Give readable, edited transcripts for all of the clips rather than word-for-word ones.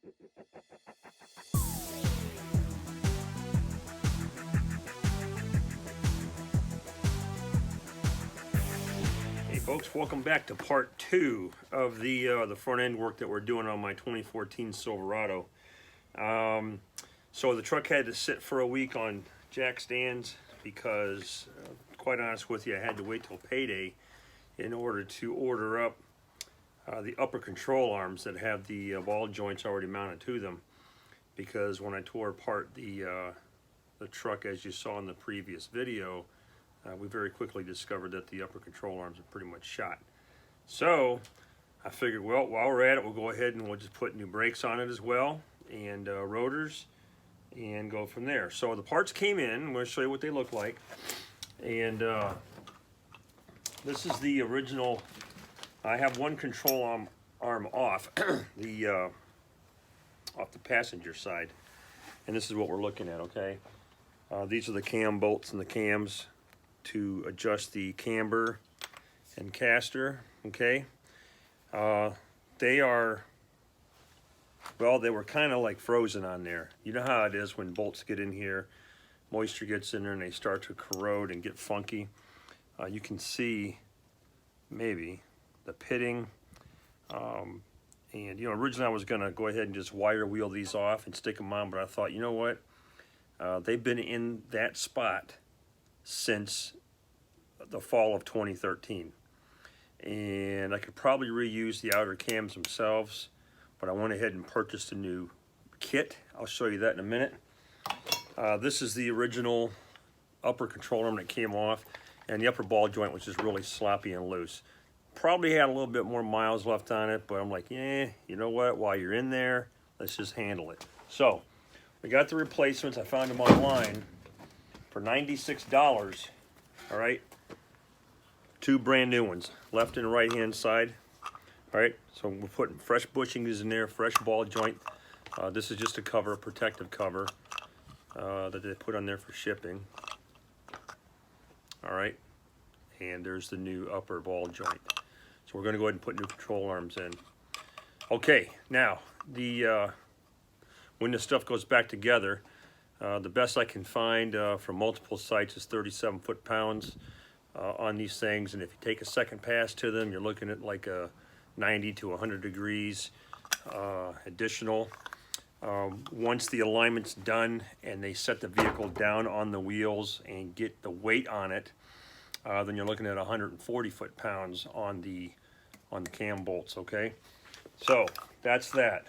Hey folks, welcome back to part 2 of the front end work that we're doing on my 2014 Silverado. So the truck had to sit for a week on jack stands because, quite honest with you, I had to wait till payday in order to order up the upper control arms that have the ball joints already mounted to them. Because when I tore apart the truck, as you saw in the previous video, we very quickly discovered that the upper control arms are pretty much shot. So I figured, well, while we're at it, we'll go ahead and we'll just put new brakes on it as well, and rotors, and go from there. So the parts came in. I'm going to show you what they look like. And this is the original. I have one control arm off, off the passenger side, and this is what we're looking at. Okay, these are the cam bolts and the cams to adjust the camber and caster. Okay, they are, well, they were kind of like frozen on there. You know how it is when bolts get in here, moisture gets in there and they start to corrode and get funky. You can see maybe the pitting, and you know, originally I was gonna go ahead and just wire wheel these off and stick them on, but I thought, you know what, they've been in that spot since the fall of 2013, and I could probably reuse the outer cams themselves, but I went ahead and purchased a new kit. I'll show you that in a minute. This is the original upper control arm that came off, and the upper ball joint, which is really sloppy and loose. Probably had a little bit more miles left on it, but I'm like, yeah, you know what, while you're in there, let's just handle it. So we got the replacements. I found them online for $96. All right, two brand new ones, left and right hand side. All right, so we're putting fresh bushings in there, fresh ball joint. This is just a cover, a protective cover that they put on there for shipping. All right, and there's the new upper ball joint. So we're going to go ahead and put new control arms in. Okay, now when this stuff goes back together, the best I can find from multiple sites is 37 foot-pounds on these things, and if you take a second pass to them, you're looking at like a 90 to 100 degrees additional. Once the alignment's done and they set the vehicle down on the wheels and get the weight on it, then you're looking at 140 foot-pounds on the cam bolts. Okay, so that's that.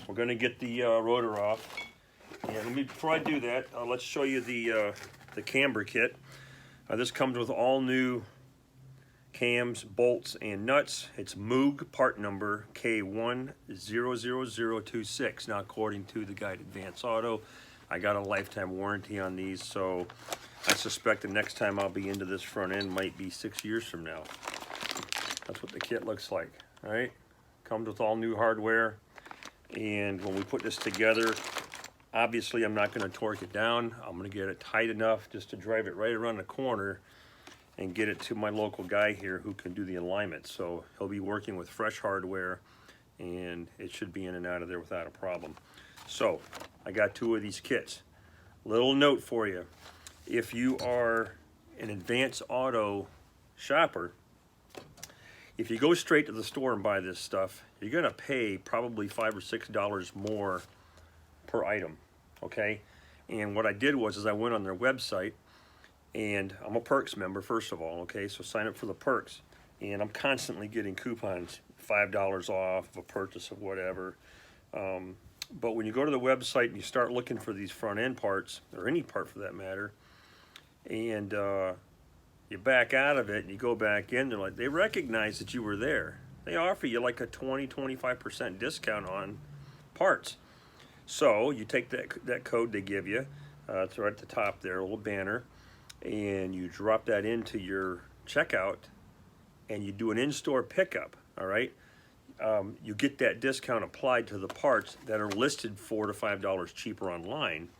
We're going to get the rotor off. And before I do that, let's show you the camber kit. This comes with all new cams, bolts, and nuts. It's Moog part number K1000026. Now, according to the guy at Advance Auto, I got a lifetime warranty on these, so I suspect the next time I'll be into this front end might be 6 years from now. That's what the kit looks like. All right, comes with all new hardware, and when we put this together, obviously, I'm not going to torque it down. I'm going to get it tight enough just to drive it right around the corner and get it to my local guy here who can do the alignment. So he'll be working with fresh hardware, and it should be in and out of there without a problem. So I got two of these kits. Little note for you. If you are an Advance Auto shopper, if you go straight to the store and buy this stuff, you're going to pay probably $5 or $6 more per item. Okay, and what I did was I went on their website, and I'm a perks member, first of all. Okay, so sign up for the perks, and I'm constantly getting coupons, $5 off of a purchase of whatever. But when you go to the website and you start looking for these front end parts, or any part for that matter, and you back out of it and you go back in, they're like, they recognize that you were there. They offer you like a 20-25% discount on parts. So you take that code they give you, it's right at the top there, a little banner, and you drop that into your checkout, and you do an in-store pickup. All right, you get that discount applied to the parts that are listed $4 to $5 cheaper online,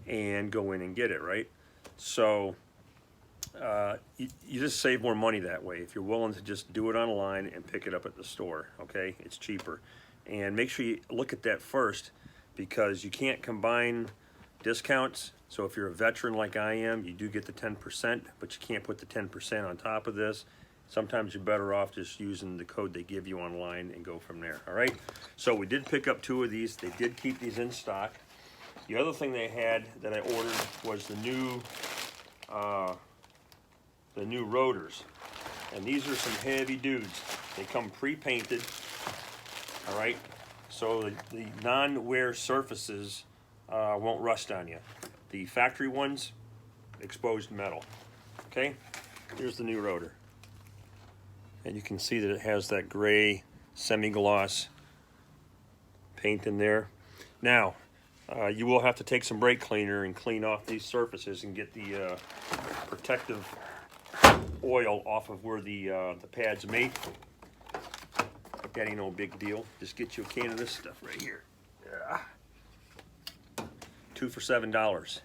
and go in and get it. Right, so you just save more money that way if you're willing to just do it online and pick it up at the store. Okay, it's cheaper. And make sure you look at that first, because you can't combine discounts. So if you're a veteran like I am, you do get the 10%, but you can't put the 10% on top of this. Sometimes you're better off just using the code they give you online and go from there. All right, so we did pick up 2 of these. They did keep these in stock. The other thing they had that I ordered was the new rotors, and these are some heavy dudes. They come pre-painted. All right, so the non-wear surfaces won't rust on you. The factory ones, exposed metal. Okay, here's the new rotor. And you can see that it has that gray semi-gloss paint in there. Now, you will have to take some brake cleaner and clean off these surfaces and get the protective oil off of where the pads mate. But that ain't no big deal. Just get you a can of this stuff right here. Yeah. 2 for $7.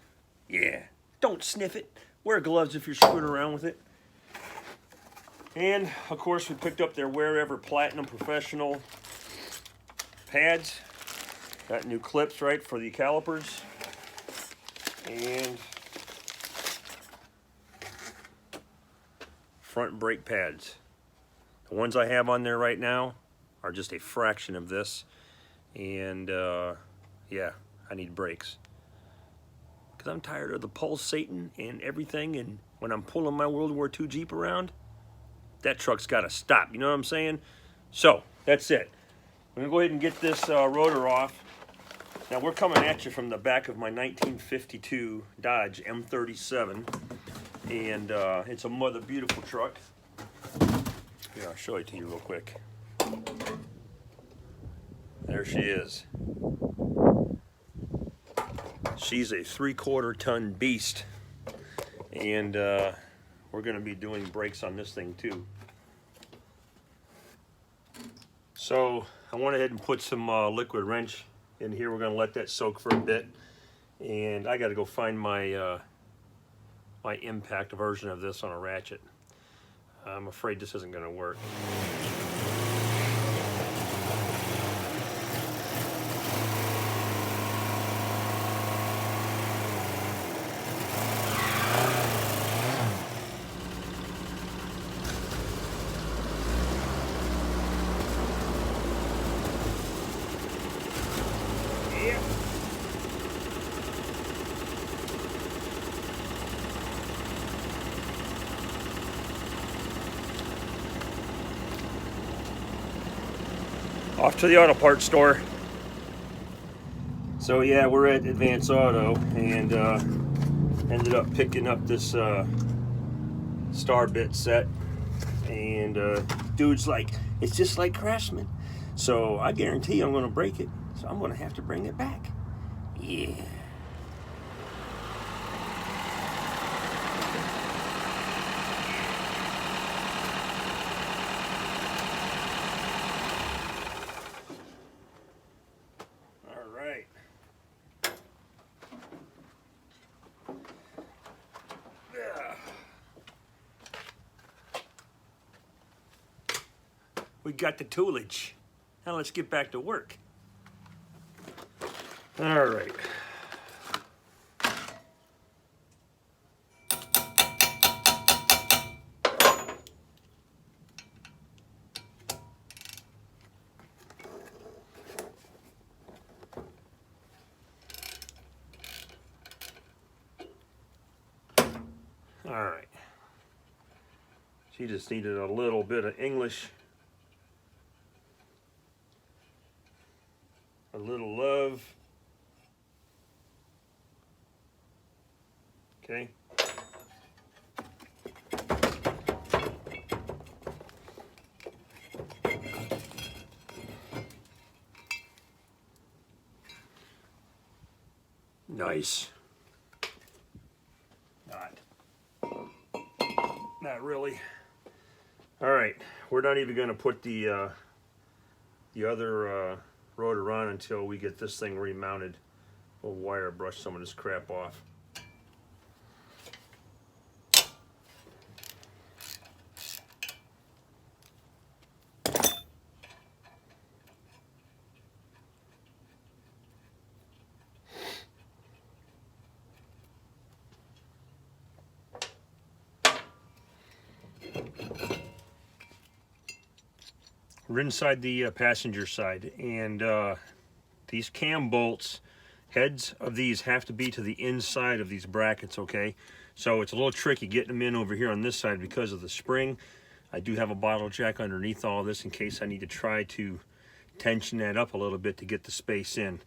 Yeah. Don't sniff it. Wear gloves if you're screwing around with it. And of course, we picked up their Wherever Platinum Professional pads. Got new clips, right, for the calipers. And front brake pads. The ones I have on there right now are just a fraction of this. And yeah, I need brakes. Because I'm tired of the pulsating and everything. And when I'm pulling my World War II Jeep around, that truck's got to stop. You know what I'm saying? So, that's it. I'm going to go ahead and get this rotor off. Now, we're coming at you from the back of my 1952 Dodge M37. And it's a mother beautiful truck. Here, I'll show it to you real quick. There she is. She's a 3/4 ton beast. And we're going to be doing brakes on this thing too. So I went ahead and put some liquid wrench in here. We're going to let that soak for a bit. And I got to go find my my impact version of this on a ratchet. I'm afraid this isn't going to work. Off to the auto parts store. So yeah, we're at Advance Auto and ended up picking up this star bit set, and dude's like, it's just like Craftsman, so I guarantee I'm going to break it, so I'm going to have to bring it back. Yeah. We got the toolage. Now let's get back to work. All right. All right. She just needed a little bit of English. A little love. Okay. Nice. Not really. All right, we're not even going to put the other rotor on until we get this thing remounted. We'll wire brush some of this crap off. we're inside the passenger side, and these cam bolts, heads of these have to be to the inside of these brackets, okay? So it's a little tricky getting them in over here on this side because of the spring. I do have a bottle jack underneath all this in case I need to try to tension that up a little bit to get the space in.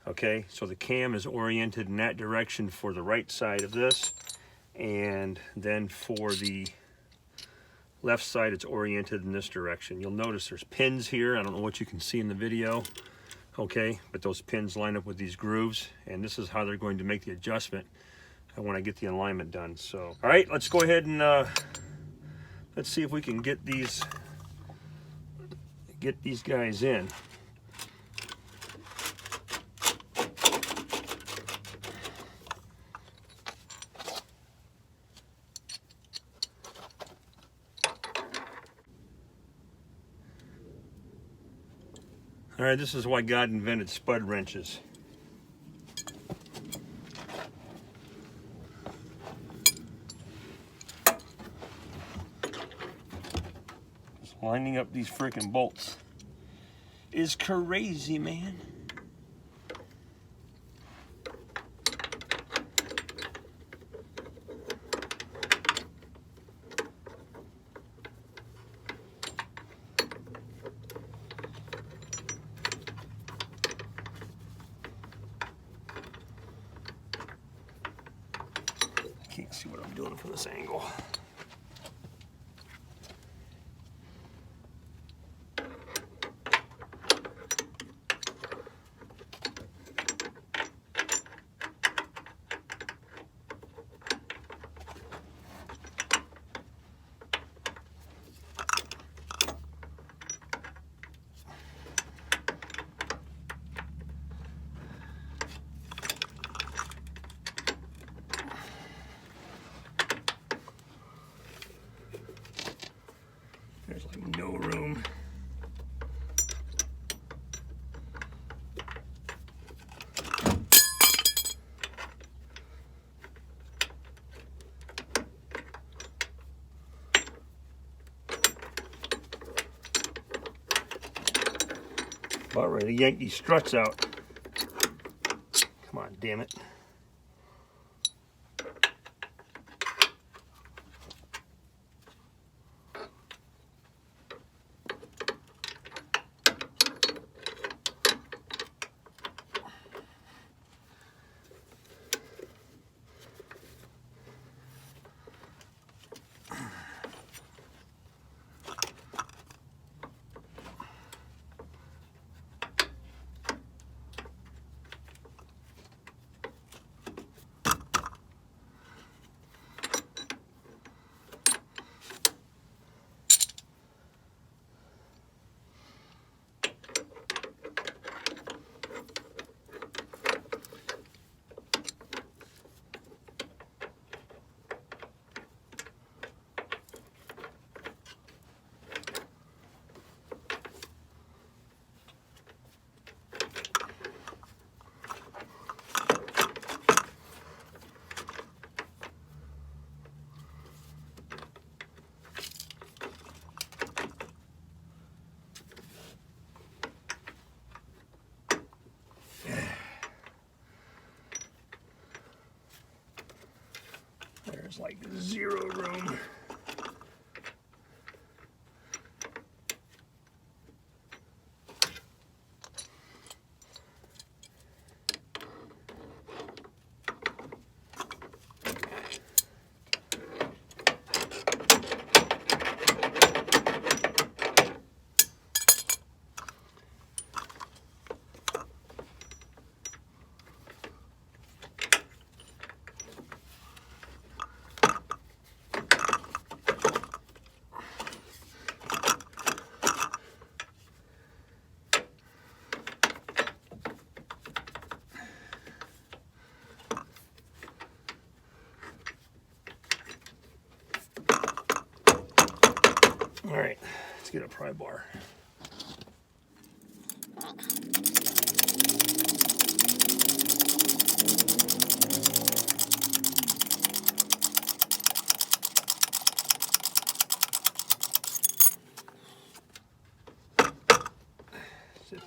Okay, so the cam is oriented in that direction for the right side of this, and then for the left side it's oriented in this direction. You'll notice there's pins here. I don't know what you can see in the video, okay, but those pins line up with these grooves, and this is how they're going to make the adjustment when I get the alignment done. So all right, let's go ahead and let's see if we can get these guys in. All right, this is why God invented spud wrenches. Just lining up these freaking bolts is crazy, man. Can't see what I'm doing from this angle. There's like no room. About ready to yank these struts out. Come on, damn it. There's like zero room. All right, let's get a pry bar.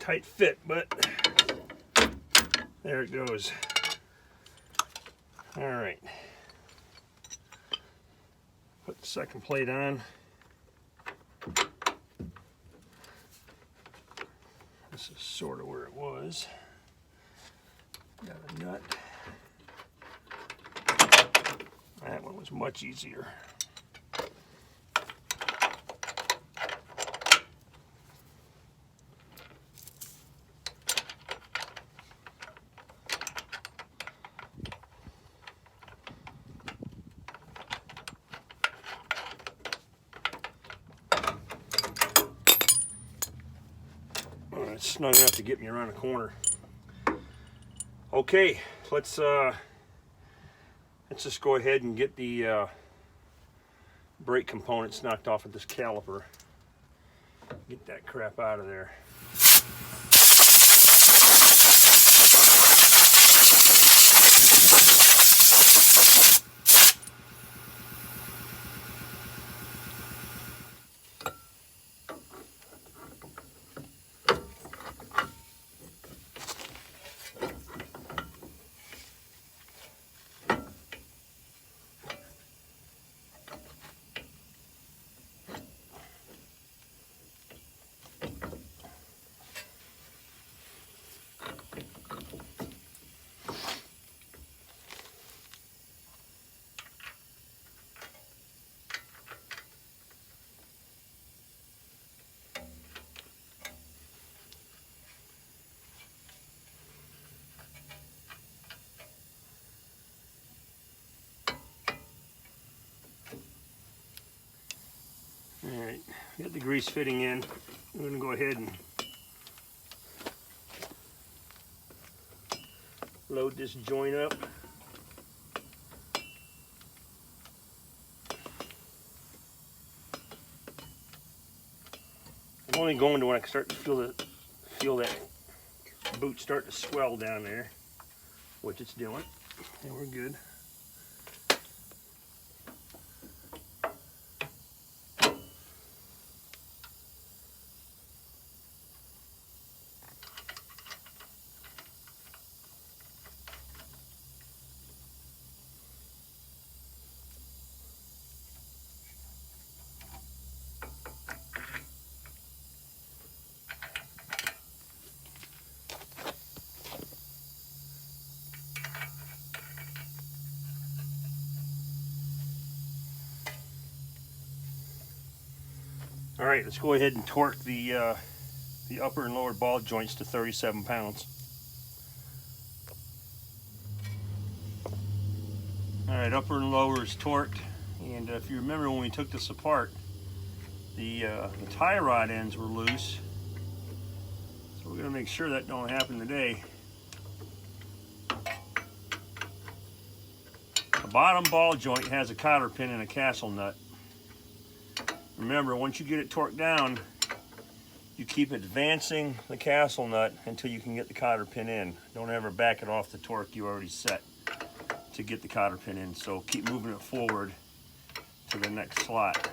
tight fit, but there it goes. All right. Put the second plate on. This is sort of where it was. Got a nut. That one was much easier. It's snug enough to get me around the corner. Okay, let's just go ahead and get the brake components knocked off of this caliper. Get that crap out of there. Alright, got the grease fitting in. I'm going to go ahead and load this joint up. I'm only going to when I start to feel that boot start to swell down there, which it's doing, and we're good. All right, let's go ahead and torque the upper and lower ball joints to 37 pounds. All right, upper and lower is torqued, and if you remember when we took this apart, the tie rod ends were loose, so we're going to make sure that don't happen today. The bottom ball joint has a cotter pin and a castle nut. Remember, once you get it torqued down, you keep advancing the castle nut until you can get the cotter pin in. Don't ever back it off the torque you already set to get the cotter pin in. So keep moving it forward to the next slot.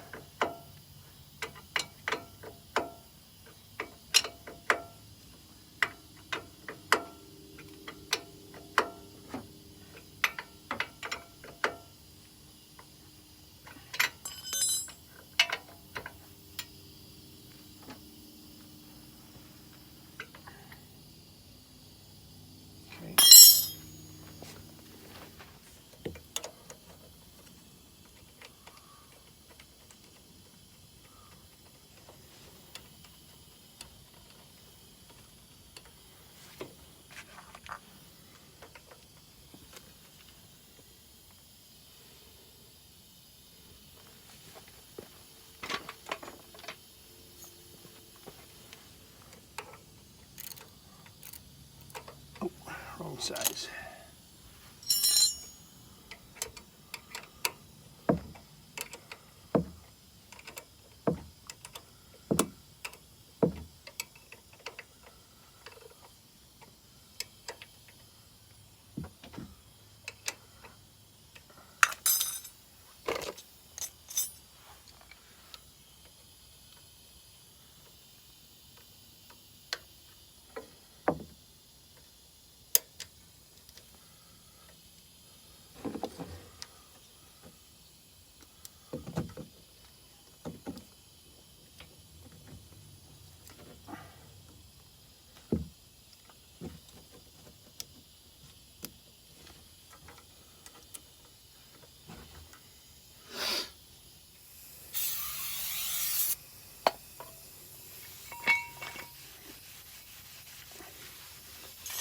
Wrong size.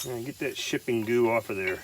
And get that shipping goo off of there.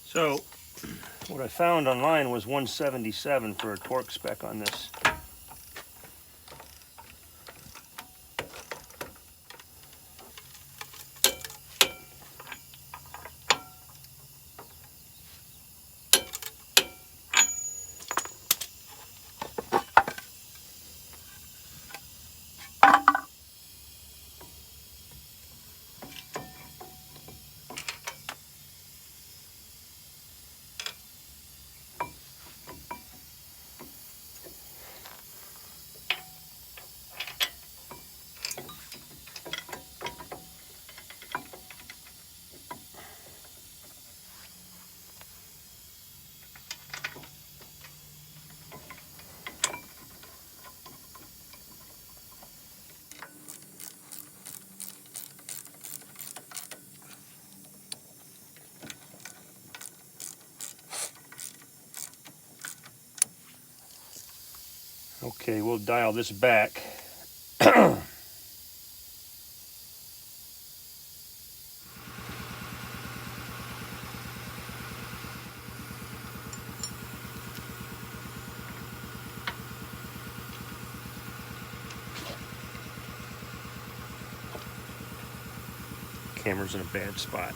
So, what I found online was 177 for a torque spec on this. Okay, we'll dial this back. Camera's in a bad spot.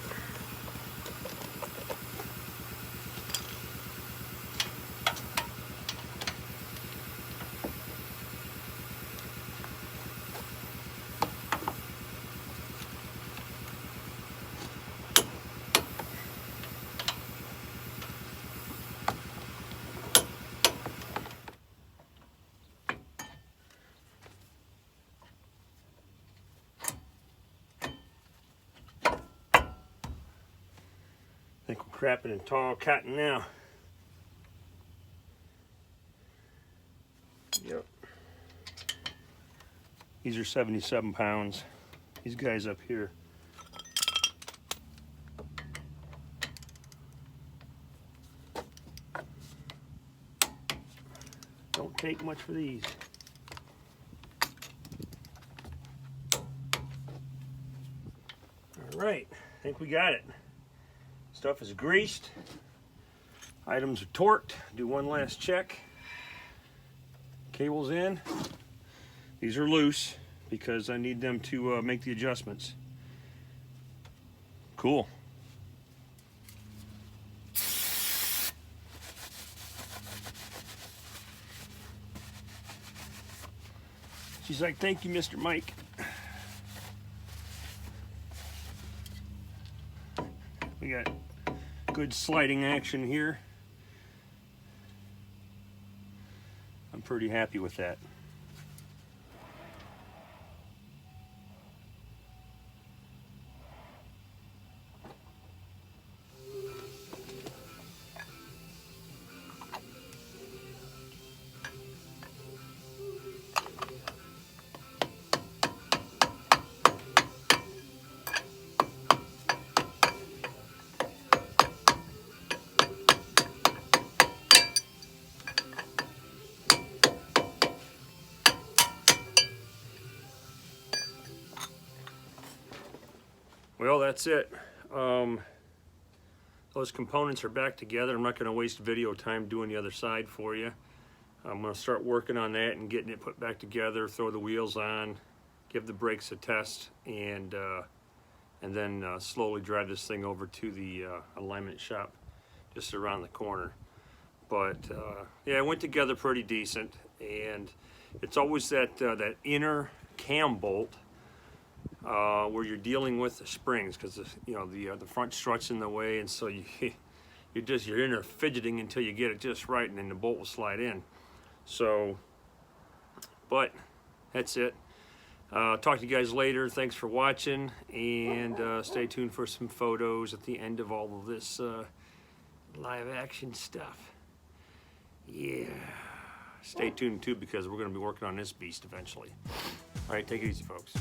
I think we're crapping in tall cotton now. Yep. These are 77 pounds. These guys up here. Don't take much for these. All right, I think we got it. Stuff is greased. Items are torqued. Do one last check. Cables in. These are loose because I need them to make the adjustments. Cool. She's like, thank you, Mr. Mike. We got good sliding action here. I'm pretty happy with that. Well, that's it. Those components are back together. I'm not going to waste video time doing the other side for you. I'm going to start working on that and getting it put back together, throw the wheels on, give the brakes a test, and then slowly drive this thing over to the alignment shop just around the corner. But yeah, it went together pretty decent, and it's always that that inner cam bolt where you're dealing with the springs, because the front strut's in the way, and so you're in there fidgeting until you get it just right, and then the bolt will slide in. So, but that's it. Talk to you guys later. Thanks for watching, and stay tuned for some photos at the end of all of this live action stuff. Yeah, stay tuned too, because we're going to be working on this beast eventually. All right, take it easy, folks.